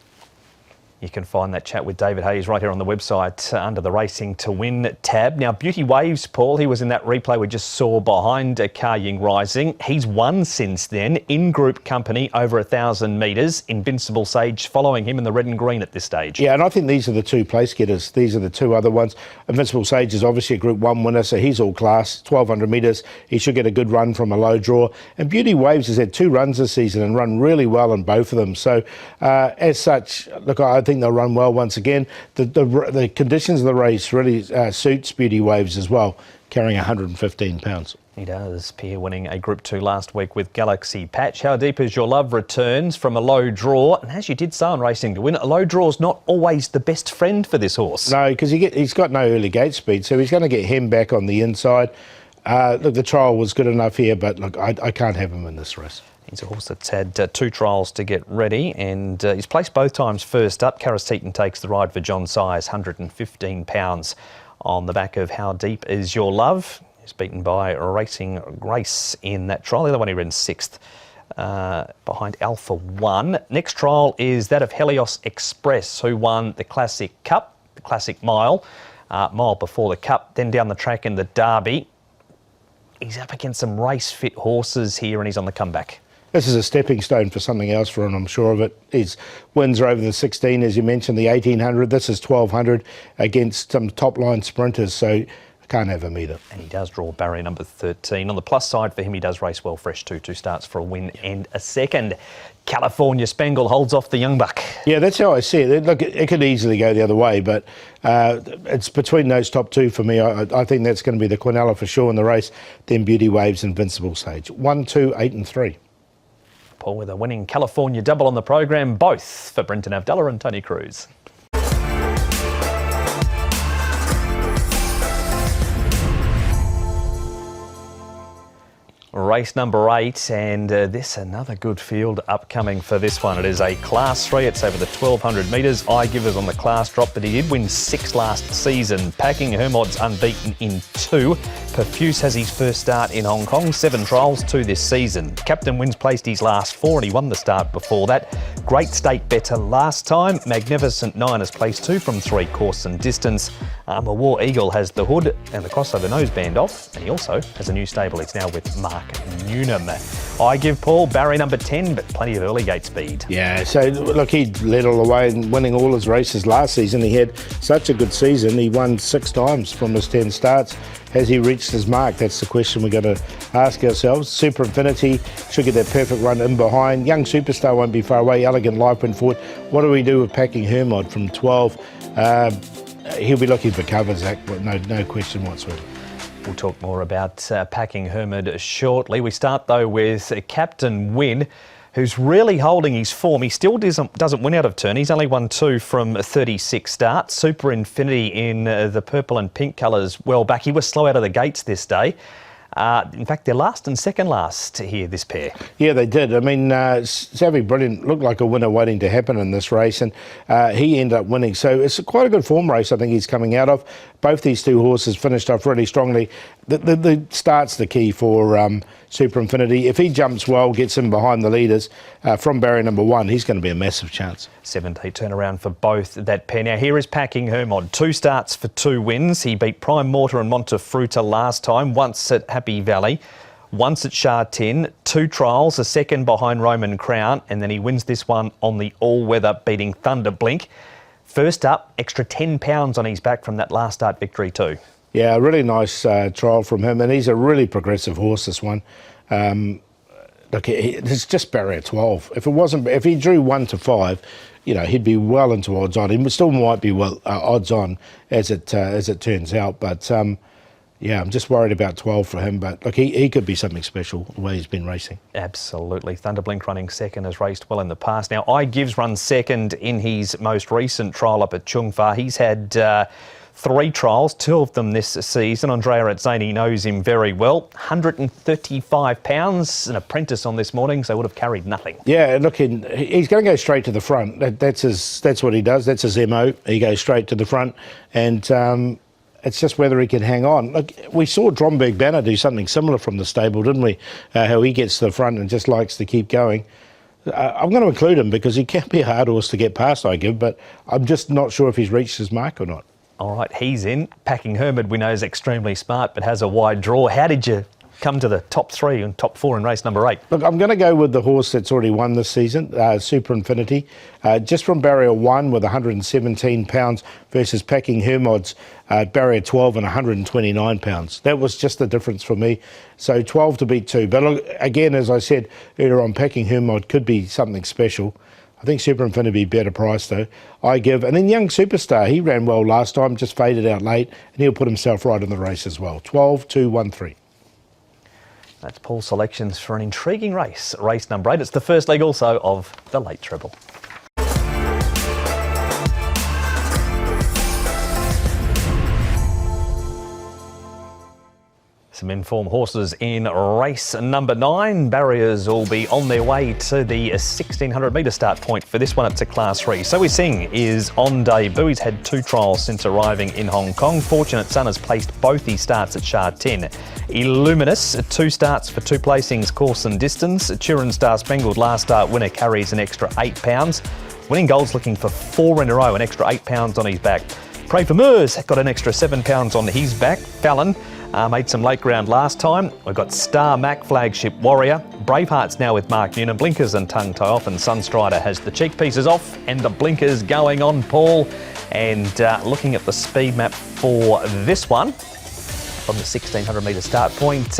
You can find that chat with David Hayes right here on the website under the Racing to Win tab. Now, Beauty Waves, Paul, he was in that replay we just saw behind Kaying Rising. He's won since then in group company over 1,000 metres. Invincible Sage following him in the red and green at this stage. Yeah, and I think these are the 2 place getters. These are the 2 other ones. Invincible Sage is obviously a Group 1 winner, so he's all class. 1,200 metres. He should get a good run from a low draw. And Beauty Waves has had 2 runs this season and run really well in both of them. So, as such, look, I think they'll run well once again. The conditions of the race really suits Beauty Waves as well, carrying 115 pounds. He does. Pierre winning a Group 2 last week with Galaxy Patch. How Deep Is Your Love returns from a low draw. And as you did say on Racing to Win, a low draw is not always the best friend for this horse. No, because he's got no early gate speed, so he's going to get him back on the inside. Look, the trial was good enough here, but look, I can't have him in this race. He's a horse that's had 2 trials to get ready, and he's placed both times first up. Karis Teton takes the ride for John Size, 115 pounds on the back of How Deep Is Your Love. He's beaten by Racing Grace in that trial. The other one he ran 6th behind Alpha One. Next trial is that of Helios Express, who won the Classic Cup, the Classic Mile before the Cup, then down the track in the Derby. He's up against some race-fit horses here, and he's on the comeback. This is a stepping stone for something else for him, I'm sure of it. His wins are over the 16, as you mentioned, the 1800. This is 1200 against some top-line sprinters, so I can't have him either. And he does draw barrier number 13. On the plus side for him, he does race well fresh too. 2 starts for a win and a second. California Spangle holds off the young buck. Yeah, that's how I see it. Look, it could easily go the other way, but it's between those top 2 for me. I think that's going to be the Quinella for sure in the race, then Beauty Waves, Invincible Sage. 1, 2, 8 and 3. Paul with a winning California double on the program, both for Brenton Avdulla and Tony Cruz. Race number 8, and this another good field upcoming for this one. It is a Class 3. It's over the 1,200 metres. I give us on the class drop, but he did win 6 last season. Packing Hermod's unbeaten in 2. Perfuse has his first start in Hong Kong. 7 trials, 2 this season. Captain Wins placed his last 4, and he won the start before that. Great State better last time. Magnificent 9 has placed 2 from 3 course and distance. Armour War Eagle has the hood and the crossover noseband off, and he also has a new stable. It's now with Mark Newnham. I give Paul Barry number 10, but plenty of early gate speed. Yeah, so look, he led all the way and winning all his races last season. He had such a good season. He won 6 times from his 10 starts. Has he reached his mark? That's the question we've got to ask ourselves. Super Infinity should get that perfect run in behind. Young Superstar won't be far away. Elegant Life went forward. What do we do with Packing Hermod from 12? He'll be looking for cover, Zach, but no question whatsoever. We'll talk more about Packing Hermod shortly. We start though with Captain Win, who's really holding his form. He still doesn't win out of turn. He's only won 2 from 36 starts. Super Infinity in the purple and pink colours well back. He was slow out of the gates this day. In fact, they're last and second last here, this pair. Yeah, they did. I mean, Savvy Brilliant looked like a winner waiting to happen in this race, and he ended up winning. So it's quite a good form race I think he's coming out of. Both these 2 horses finished off really strongly. The start's the key for Super Infinity. If he jumps well, gets in behind the leaders from barrier number 1, he's going to be a massive chance. 7-day turnaround for both that pair. Now here is Packing Hermod. 2 starts for 2 wins. He beat Prime Mortar and Montefruta last time, once at Happy Valley, once at Sha Tin, 2 trials, a second behind Roman Crown, and then he wins this one on the all-weather, beating Thunder Blink. First up, extra £10 on his back from that last start victory too. Yeah, a really nice trial from him, and he's a really progressive horse, this one. Look, it's just barrier 12. If he drew 1 to 5, you know, he'd be well into odds on. He still might be well odds on as it turns out, but yeah, I'm just worried about 12 for him. But look, he could be something special the way he's been racing. Absolutely. Thunderblink running second has raced well in the past. Now, iGives run second in his most recent trial up at Chung Fa. He's had 3 trials, 2 of them this season. Andrea at Zany knows him very well. £135, an apprentice on this morning, so would have carried nothing. Yeah, look, he's going to go straight to the front. That's what he does. That's his MO. He goes straight to the front, and it's just whether he can hang on. Look, we saw Dromberg Banner do something similar from the stable, didn't we? How he gets to the front and just likes to keep going. I'm going to include him because he can be a hard horse to get past, I give, but I'm just not sure if he's reached his mark or not. All right, he's in. Packing Hermod, we know, is extremely smart, but has a wide draw. How did you come to the top 3 and top 4 in race number 8? Look, I'm going to go with the horse that's already won this season, Super Infinity, just from barrier 1 with £117 versus Packing Hermod's barrier 12 and £129. That was just the difference for me. So 12 to beat 2. But look, again, as I said earlier on, Packing Hermod could be something special. I think Super Infinity better price though. I give, and then Young Superstar, he ran well last time, just faded out late, and he'll put himself right in the race as well. 12, 2, 1, 3. That's Paul's selections for an intriguing race, race number 8. It's the first leg also of the late treble. Some informed horses in race number 9. Barriers will be on their way to the 1,600 metre start point for this one. It's a Class 3. So Sing is on debut. He's had 2 trials since arriving in Hong Kong. Fortunate Son has placed both his starts at Sha Tin. Illuminous, 2 starts for 2 placings, course and distance. Chiron Star Spangled last start winner carries an extra £8. Winning Gold's looking for 4 in a row, an extra £8 on his back. Pray for Moors got an extra £7 on his back. Fallon made some late ground last time. We've got Star Mac, Flagship Warrior. Braveheart's now with Mark Newnham. Blinkers and tongue tie off, and Sunstrider has the cheek pieces off and the blinkers going on, Paul. And looking at the speed map for this one, from the 1,600 metre start point,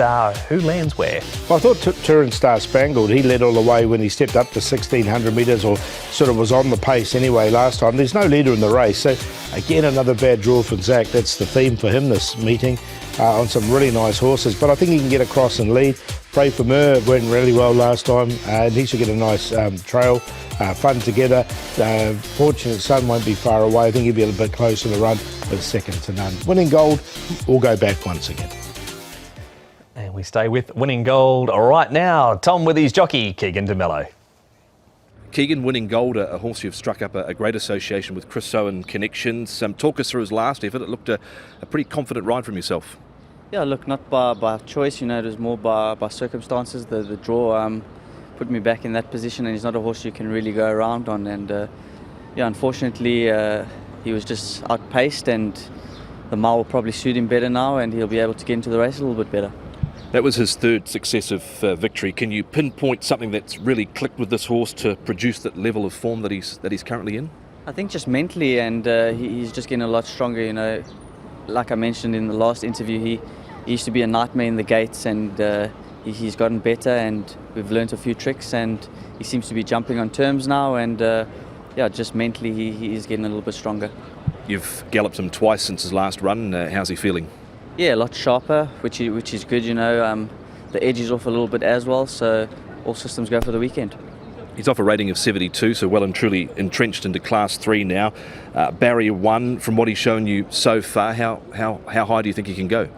who lands where? Well, I thought Turin Star Spangled, he led all the way when he stepped up to 1,600 metres, or sort of was on the pace anyway last time. There's no leader in the race, so again another bad draw for Zach. That's the theme for him this meeting, on some really nice horses, but I think he can get across and lead. Pray for Mer went really well last time, and he should get a nice trail, fun together. Fortunate Son won't be far away. I think he'll be a little bit closer to the run, but second to none. Winning Gold will go back once again. And we stay with Winning Gold right now. Tom with his jockey, Keegan DeMello. Keegan, Winning Gold, a horse you've struck up a great association with Chris Owen connections. Talk us through his last effort. It looked a pretty confident ride from yourself. Yeah, look, not by choice, it was more by circumstances. The draw put me back in that position, and he's not a horse you can really go around on. And unfortunately, he was just outpaced, and the mile will probably suit him better now, and he'll be able to get into the race a little bit better. That was his third successive victory. Can you pinpoint something that's really clicked with this horse to produce that level of form that he's currently in? I think just mentally, and he's just getting a lot stronger. Like I mentioned in the last interview, he used to be a nightmare in the gates, and he's gotten better, and we've learnt a few tricks, and he seems to be jumping on terms now, and just mentally he is getting a little bit stronger. You've galloped him twice since his last run. How's he feeling? Yeah, a lot sharper, which is good. The edge is off a little bit as well, so all systems go for the weekend. He's off a rating of 72, so well and truly entrenched into Class 3 now. Barrier 1, from what he's shown you so far, how high do you think he can go?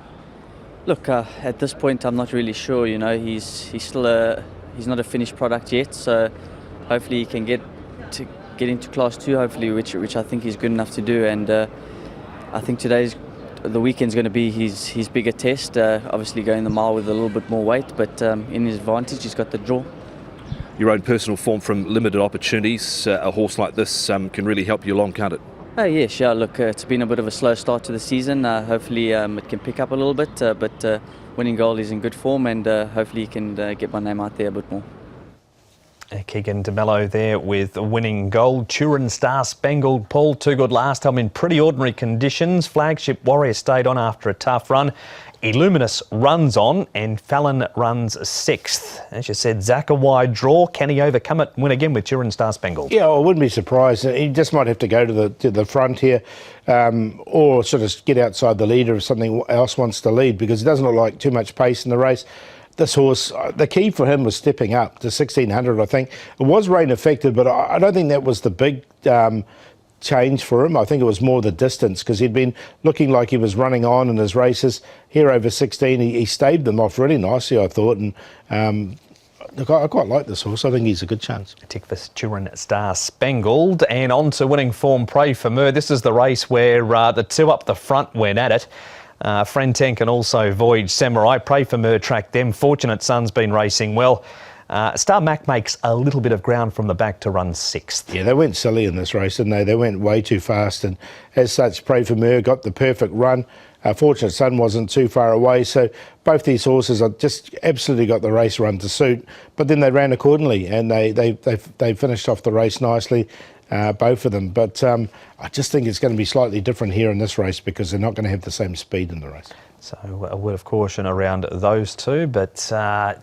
Look, at this point, I'm not really sure. He's still he's not a finished product yet, so hopefully he can get into Class 2, hopefully, which I think he's good enough to do. And I think the weekend's going to be his bigger test. Obviously, going the mile with a little bit more weight, but in his advantage, he's got the draw. Your own personal form from limited opportunities, a horse like this can really help you along, can't it? Oh yeah, sure. Look, it's been a bit of a slow start to the season. Hopefully it can pick up a little bit, but Winning Gold is in good form, and hopefully he can get my name out there a bit more. Keegan DeMello there with Winning Gold. Turin Star Spangled, Paul, too good last time in pretty ordinary conditions. Flagship Warrior stayed on after a tough run. Illuminous runs on, and Fallon runs 6th. As you said, Zach a wide draw. Can he overcome it and win again with Turin Star Spangled? Yeah, I wouldn't be surprised. He just might have to go to the front here, or sort of get outside the leader if something else wants to lead, because it doesn't look like too much pace in the race. This horse, the key for him was stepping up to 1600, I think. It was rain affected, but I don't think that was the big change for him. I think it was more the distance, because he'd been looking like he was running on in his races. Here over 16, he staved them off really nicely, I thought. And look, I quite like this horse. I think he's a good chance. A tick for Turin Star Spangled. And on to winning form, Pray for Mer. This is the race where the two up the front went at it. Friend Tank and also Voyage Samurai. Pray for Mer tracked them. Fortunate Son's been racing well. Star Mac makes a little bit of ground from the back to run 6th. Yeah, they went silly in this race, didn't they? They went way too fast, and as such, Pray for Mer got the perfect run. Fortunate Son wasn't too far away, so both these horses have just absolutely got the race run to suit. But then they ran accordingly, and they finished off the race nicely, both of them. But I just think it's going to be slightly different here in this race, because they're not going to have the same speed in the race. So a word of caution around those two, but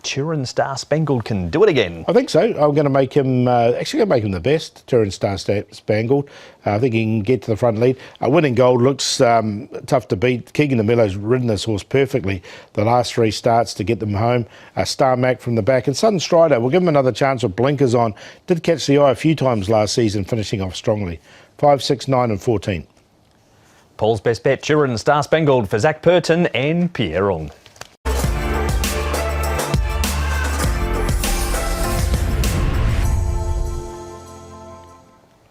Turin Star Spangled can do it again. I think so. I'm going to make him, actually going to make him the best, Turin Star Spangled. I think he can get to the front lead. Winning Gold looks tough to beat. Keegan DeMello's ridden this horse perfectly the last 3 starts to get them home. Star Mac from the back. And Southern Strider, we'll give him another chance with blinkers on. Did catch the eye a few times last season, finishing off strongly. 5, 6, 9 and 14. Paul's best bet, Turin Star Spangled for Zach Purton and Pierre Ong.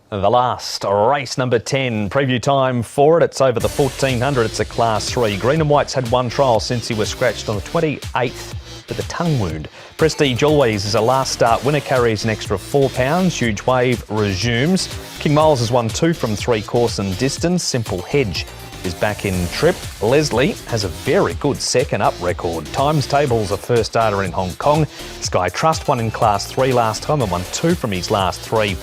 The last race, number 10, preview time for it. It's over the 1400. It's a Class 3. Green and White's had one trial since he was scratched on the 28th with a tongue wound. Prestige always is a last start winner, carries an extra £4. Huge Wave resumes. King Miles has won 2 from 3 course and distance. Simple Hedge is back in trip. Leslie has a very good second up record. Times Table's a first starter in Hong Kong. Sky Trust won in Class 3 last time and won 2 from his last 3.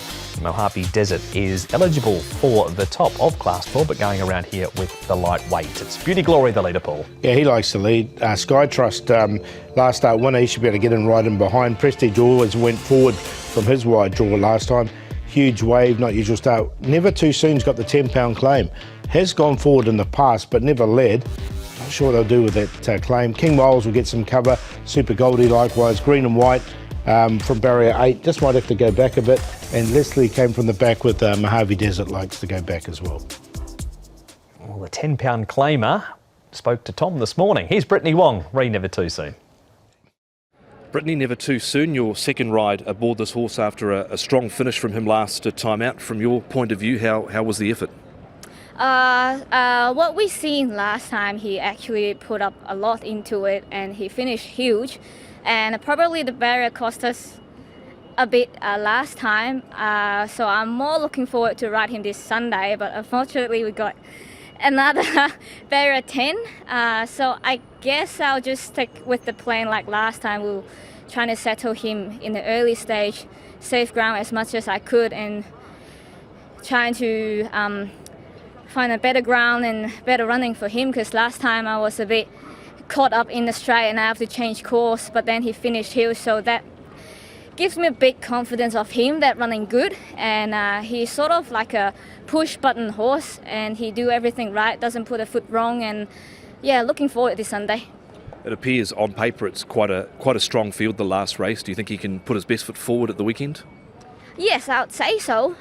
Mojave Desert is eligible for the top of Class 4, but going around here with the lightweight. It's Beauty Glory, the leader, Paul. Yeah, he likes to lead. Sky Trust, last start winner, he should be able to get in right in behind. Prestige always went forward from his wide draw last time. Huge Wave, not usual start. Never Too Soon's got the £10 claim. Has gone forward in the past, but never led. Not sure what they'll do with that claim. King Miles will get some cover. Super Goldie likewise. Green and White from barrier 8. Just might have to go back a bit. And Leslie came from the back with Mojave Desert, likes to go back as well. Well, the £10 claimer spoke to Tom this morning. Here's Brittany Wong, re Never Too Soon. Brittany, Never Too Soon, your second ride aboard this horse after a strong finish from him last time out. From your point of view, how was the effort? What we seen last time, he actually put up a lot into it and he finished huge. And probably the barrier cost us a bit last time. So I'm more looking forward to ride him this Sunday, but unfortunately we got another barrier 10. So I guess I'll just stick with the plan like last time. We were trying to settle him in the early stage, safe ground as much as I could, and trying to find a better ground and better running for him, because last time I was a bit caught up in the straight and I have to change course, but then he finished huge, so that gives me a big confidence of him that running good. And he's sort of like a push button horse and he do everything right, doesn't put a foot wrong, and yeah, looking forward this Sunday. It appears on paper it's quite a strong field, the last race. Do you think he can put his best foot forward at the weekend? Yes, I would say so.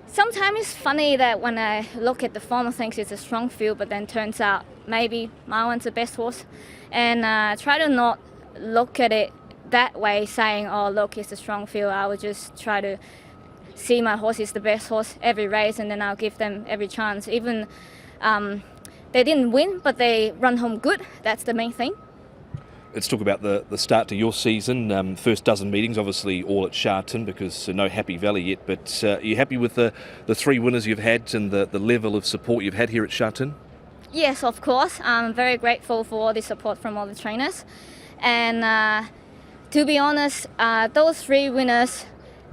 Sometimes it's funny that when I look at the form, I think it's a strong field, but then turns out maybe my one's the best horse. And try to not look at it that way, saying, oh, look, it's a strong field. I would just try to see my horse is the best horse every race, and then I'll give them every chance. Even they didn't win, but they run home good. That's the main thing. Let's talk about the start to your season. First dozen meetings, obviously all at Sha Tin, because no Happy Valley yet. But are you happy with the three winners you've had and the level of support you've had here at Sha Tin? Yes, of course. I'm very grateful for all the support from all the trainers. And to be honest, those three winners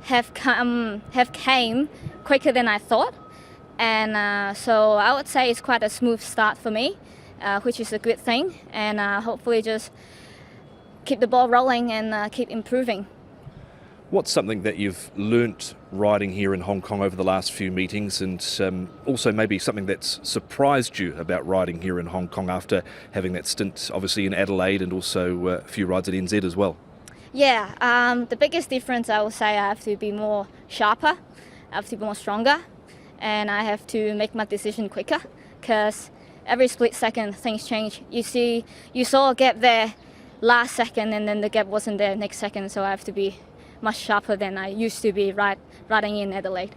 have came quicker than I thought. And so I would say it's quite a smooth start for me, which is a good thing. And hopefully just keep the ball rolling and keep improving. What's something that you've learnt riding here in Hong Kong over the last few meetings, and also maybe something that's surprised you about riding here in Hong Kong after having that stint obviously in Adelaide and also a few rides at NZ as well? Yeah, the biggest difference I would say I have to be more sharper, I have to be more stronger, and I have to make my decision quicker, because every split second things change. You saw a gap there last second and then the gap wasn't there next second, so I have to be much sharper than I used to be riding in Adelaide.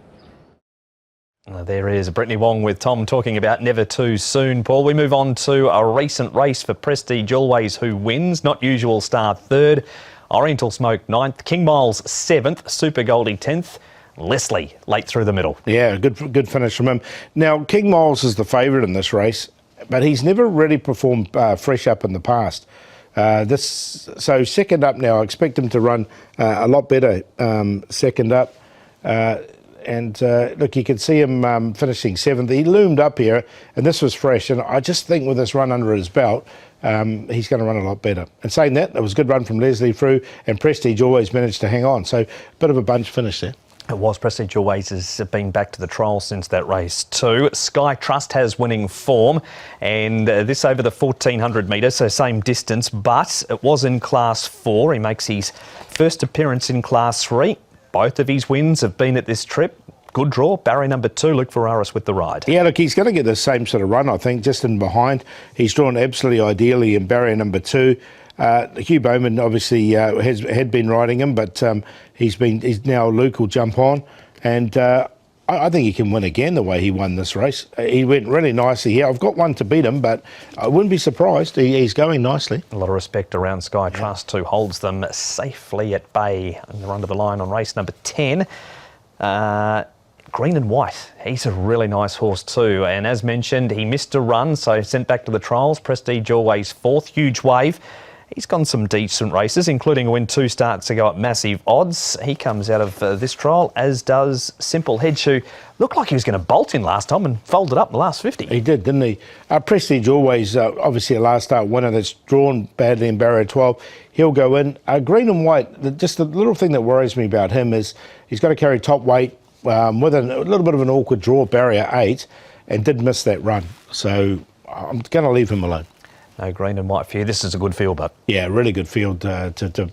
There is Brittany Wong with Tom talking about Never Too Soon. Paul, we move on to a recent race for Prestige Always, who wins. Not Usual Star third, Oriental Smoke ninth, King Miles seventh, Super Goldie 10th. Leslie late through the middle. Yeah, good finish from him. Now, King Miles is the favourite in this race, but he's never really performed fresh up in the past. So second up now, I expect him to run a lot better second up. Look, you can see him finishing seventh. He loomed up here, and this was fresh. And I just think with this run under his belt, he's going to run a lot better. And saying that, it was a good run from Leslie through, and Prestige Always managed to hang on. So a bit of a bunch finish there. It was. Prestige Always has been back to the trial since that race too. Sky Trust has winning form, and this over the 1400 metres, so same distance, but it was in Class 4. He makes his first appearance in Class 3. Both of his wins have been at this trip. Good draw. Barrier number 2, Luke Ferraris with the ride. Yeah, look, he's going to get the same sort of run, I think, just in behind. He's drawn absolutely ideally in barrier number 2. Hugh Bowman obviously had been riding him, but he's now Luke will jump on, and I think he can win again the way he won this race. He went really nicely here. I've got one to beat him, but I wouldn't be surprised. He's going nicely. A lot of respect around Sky Trust, who holds them safely at bay, and they're under the line on race number 10. Green and White, he's a really nice horse too, and as mentioned, he missed a run, so sent back to the trials. Prestige Always fourth, Huge Wave. He's gone some decent races, including a win 2 starts ago at massive odds. He comes out of this trial, as does Simple Head Shoe. Looked like he was going to bolt in last time and folded up in the last 50. He did, didn't he? Prestige Always, obviously a last start winner that's drawn badly in barrier 12. He'll go in. Green and White, just the little thing that worries me about him is he's got to carry top weight with a little bit of an awkward draw, barrier 8, and did miss that run. So I'm going to leave him alone. No Green and White for you. This is a good field, but yeah, really good field to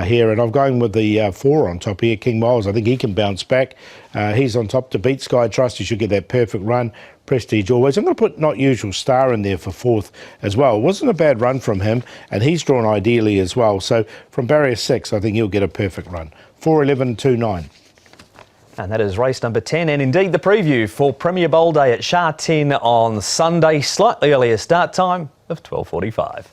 here, and I'm going with the 4 on top here, King Miles. I think he can bounce back. He's on top to beat Sky Trust. He should get that perfect run. Prestige always. I'm going to put Not Usual Star in there for 4th as well. It wasn't a bad run from him, and he's drawn ideally as well. So from barrier 6, I think he'll get a perfect run. 4, 11, 2, 9. And that is race number 10, and indeed the preview for Premier Bowl Day at Sha Tin on Sunday. Slightly earlier start time of 12:45.